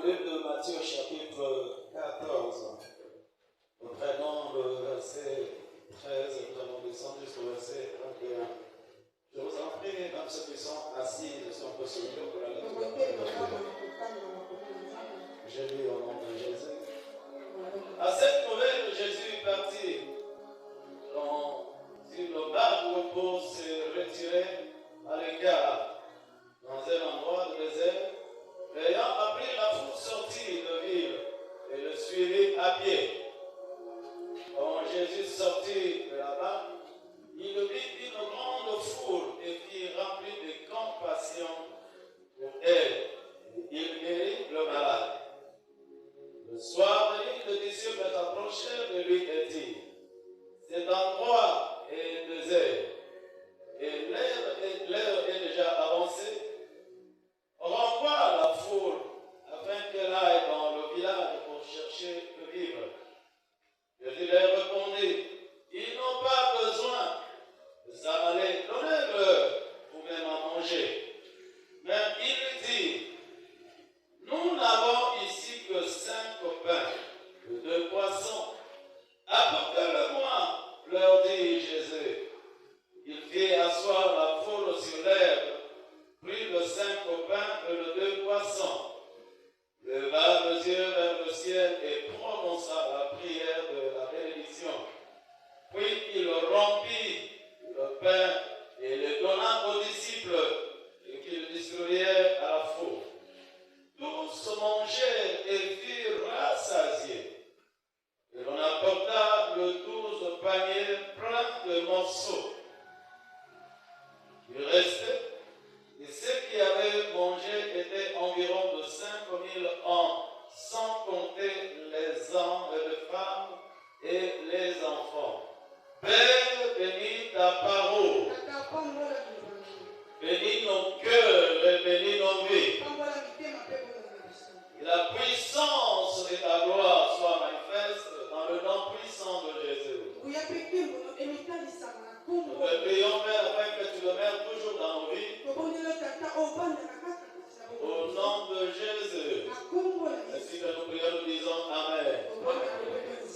le livre de Matthieu chapitre 14. Nous prenons le verset 13 et nous allons descendre jusqu'au verset 21. Je vous en prie, même ceux qui sont assis, si on peut se lever pour la lecture. Je lis au nom de Jésus. À cette nouvelle, Jésus partit sur le barque pour se retirer à l'écart dans un endroit de désert. Ayant appris, la foule sortit de ville et le suivit à pied. Quand Jésus sortit de la barque, il vit une grande foule et fut rempli de compassion pour elle. Il guérit le malade. Le soir venu, les disciples s'approchèrent de lui et dirent: cet endroit est désert et l'heure est déjà avancée. Renvoie la foule afin qu'elle aille dans le village pour chercher le vivre. Jésus leur répondit: ils n'ont pas besoin de s'en aller, donnez-leur vous-même à manger. Mais il lui dit: nous n'avons ici que 5 pains et 2 poissons. Apportez-le-moi, leur dit Jésus. Il fit asseoir la foule sur l'herbe, prit le 5 pains et le 2 poissons, leva les yeux vers le ciel et prononça la prière de la bénédiction. Puis il rompit le pain et le donna aux disciples et qu'ils distribuèrent à la foule. Tous mangèrent et furent rassasiés. Et l'on apporta le 12 paniers pleins de morceaux. Il restait, et ceux qui avaient mangé étaient environ de 5000 hommes, sans compter les hommes et les femmes et les enfants. Père, bénis ta parole. Bénis nos cœurs et bénis nos vies. Et la puissance de ta gloire soit manifeste dans le nom puissant de Jésus. Nous te prions, Père, afin que tu le mettes toujours dans nos vies. Au nom de Jésus. Ainsi que nous prions, nous disons Amen.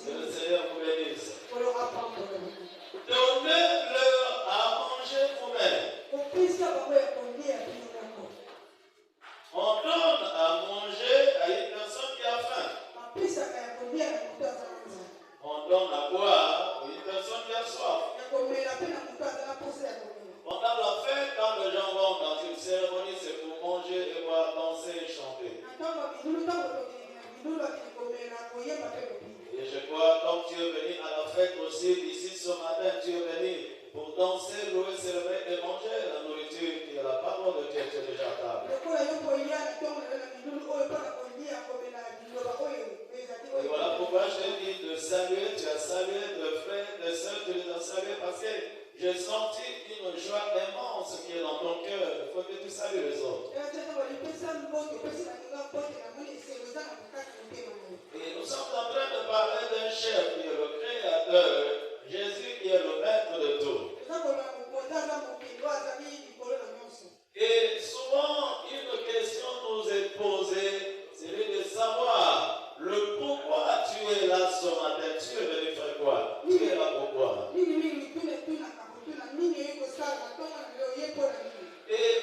Que le Seigneur vous bénisse. Donnez-leur à manger vous-même. On donne à manger à une personne qui a faim. On donne à boire à une personne qui a soif. Pendant la fête, quand les gens vont dans une cérémonie, c'est pour manger et boire, danser et chanter. Et je crois, comme tu es venu à la fête aussi, ici ce matin, tu es venu pour danser, louer, célébrer et manger la nourriture qui est la parole de Dieu qui est déjà à table. Et voilà pourquoi je t'ai dit de saluer, tu as salué de frères, de sœurs, tu les as salués parce que j'ai senti une joie immense qui est dans ton cœur. Il faut que tu salues les autres. Et nous sommes en train de parler d'un chef qui est le créateur, Jésus qui est le maître de tout. Et souvent, une question nous est posée, c'est de savoir le pourquoi tu es là ce matin. Tu es venu faire quoi? Tu es là pourquoi? Et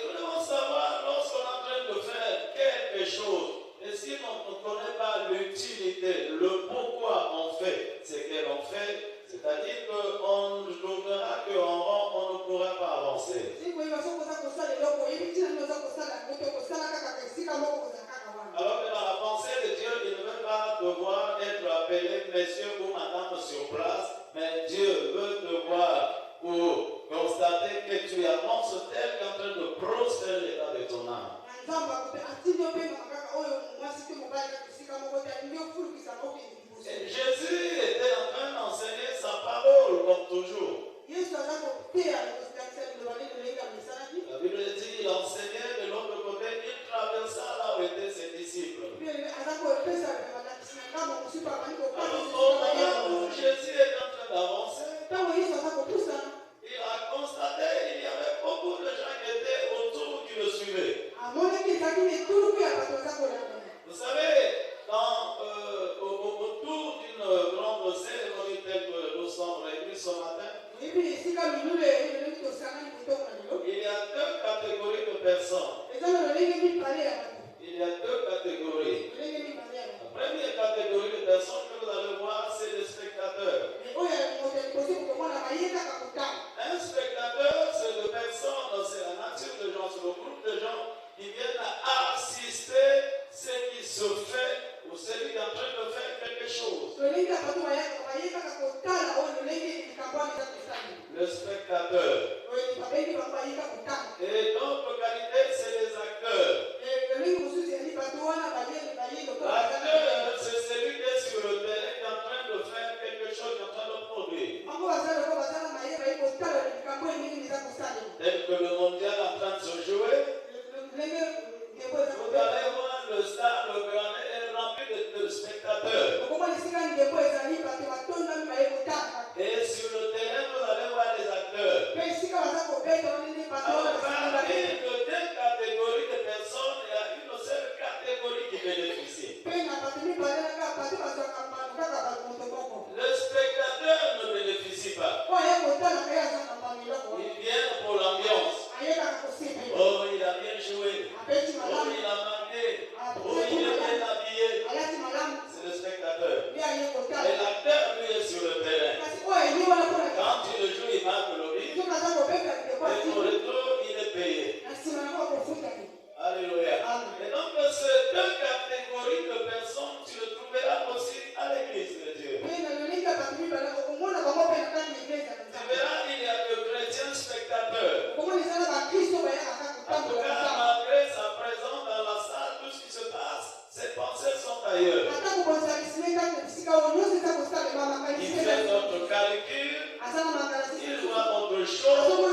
nous devons savoir, lorsqu'on est en train de faire quelque chose, et si on ne connaît pas l'utilité, le pourquoi on fait ce que l'on fait, c'est-à-dire qu'on trouvera qu'en rond, on ne pourra pas avancer. Alors que dans la pensée de Dieu, il ne veut pas devoir être appelé monsieur ou madame sur place, mais Dieu veut te voir pour constater que tu avances tel qu'en train de prospérer l'état de ton âme. Et Jésus était en train d'enseigner sa parole comme toujours. La Bible dit qu'il enseignait de l'autre côté, il traversa là où étaient ses disciples. Alors, au moment où Jésus est en train d'avancer, il a constaté qu'il y avait beaucoup de gens qui étaient autour qui le suivaient. Vous savez, Il y a deux catégories. La première catégorie de personnes que vous allez voir, c'est les spectateurs. Un spectateur, c'est de personnes, c'est la nature de gens, c'est le groupe de gens qui viennent assister ce qui se fait ou celui qui est en train de faire quelque chose. Le spectateur. Et d'autres qualités, c'est les acteurs. L'acteur, c'est celui qui est sur le terrain, qui est en train de faire quelque chose, qui est en train de produire. Tel que le mondial est en train de se jouer, vous allez voir le stade, le grand est rempli de spectateurs. Et sur le terrain, vous allez voir les acteurs. Alors, parmi les deux catégories de personnes, il y a une seule catégorie qui bénéficie. Le spectateur ne bénéficie pas. Il vient pour l'ambiance. Oh, il a bien joué. Oh, il a marqué. Oh, il est bien habillé. C'est le spectateur. Et l'acteur, lui, est sur le terrain. Quand il le joue, il marque le but. Et au retour, il est payé. Alléluia. Et donc, ces deux catégories de personnes, tu le trouveras aussi à l'église de Dieu. Tu verras, il y a de chrétiens spectateurs. En tout cas, malgré sa présence dans la salle, tout ce qui se passe, ses pensées sont ailleurs. Il fait notre calcul, il voit autre chose,